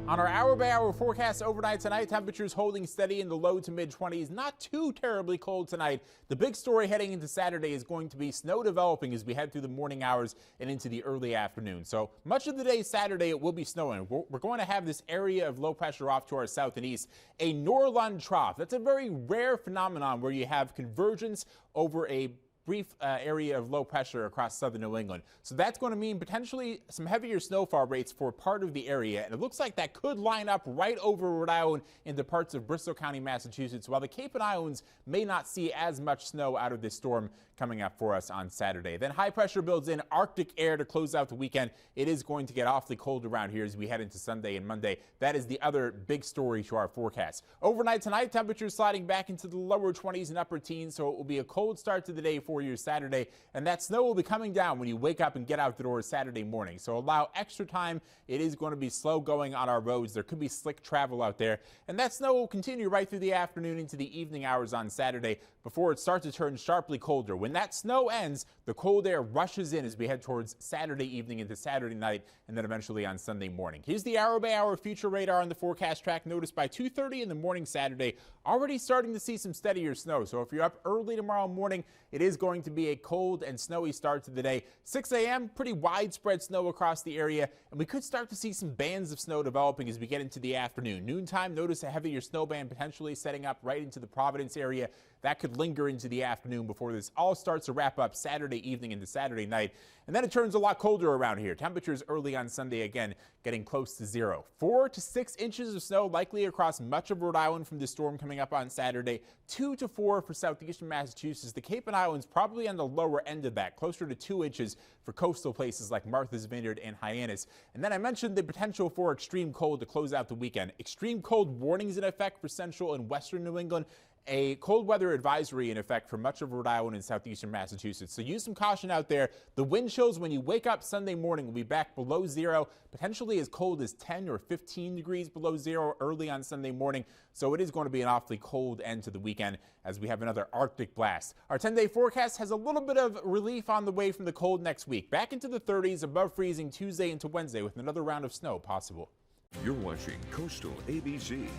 On our hour-by-hour forecast overnight tonight, temperatures holding steady in the low to mid-20s. Not too terribly cold tonight. The big story heading into Saturday is going to be snow developing as we head through the morning hours and into the early afternoon. So much of the day Saturday it will be snowing. We're going to have this area of low pressure off to our south and east, a Norland trough. That's a very rare phenomenon where you have convergence over a brief area of low pressure across southern New England. So that's going to mean potentially some heavier snowfall rates for part of the area. And it looks like that could line up right over Rhode Island into parts of Bristol County, Massachusetts, while the Cape and Islands may not see as much snow out of this storm coming up for us on Saturday. Then high pressure builds in Arctic air to close out the weekend. It is going to get awfully cold around here as we head into Sunday and Monday. That is the other big story to our forecast. Overnight tonight, temperatures sliding back into the lower 20s and upper teens, so it will be a cold start to the day for your Saturday, and that snow will be coming down when you wake up and get out the door Saturday morning. So allow extra time. It is going to be slow going on our roads. There could be slick travel out there, and that snow will continue right through the afternoon into the evening hours on Saturday before it starts to turn sharply colder. When that snow ends, the cold air rushes in as we head towards Saturday evening into Saturday night and then eventually on Sunday morning. Here's the hour-by-hour future radar on the forecast track. Notice by 2:30 in the morning Saturday, already starting to see some steadier snow. So if you're up early tomorrow morning, it is going to be a cold and snowy start to the day. 6 a.m., pretty widespread snow across the area, and we could start to see some bands of snow developing as we get into the afternoon. Noontime, notice a heavier snow band potentially setting up right into the Providence area. That could linger into the afternoon before this all starts to wrap up Saturday evening into Saturday night. And then it turns a lot colder around here. Temperatures early on Sunday again getting close to 0. 4 to 6 inches of snow likely across much of Rhode Island from this storm coming up on Saturday. 2 to 4 for southeastern Massachusetts. The Cape and Islands probably on the lower end of that, closer to 2 inches for coastal places like Martha's Vineyard and Hyannis. And then I mentioned the potential for extreme cold to close out the weekend. Extreme cold warnings in effect for central and western New England. A cold weather advisory in effect for much of Rhode Island and southeastern Massachusetts. So use some caution out there. The wind chills when you wake up Sunday morning will be back below 0, potentially as cold as 10 or 15 degrees below 0 early on Sunday morning. So it is going to be an awfully cold end to the weekend as we have another Arctic blast. Our 10-day forecast has a little bit of relief on the way from the cold next week. Back into the 30s, above freezing Tuesday into Wednesday with another round of snow possible. You're watching Coastal ABC.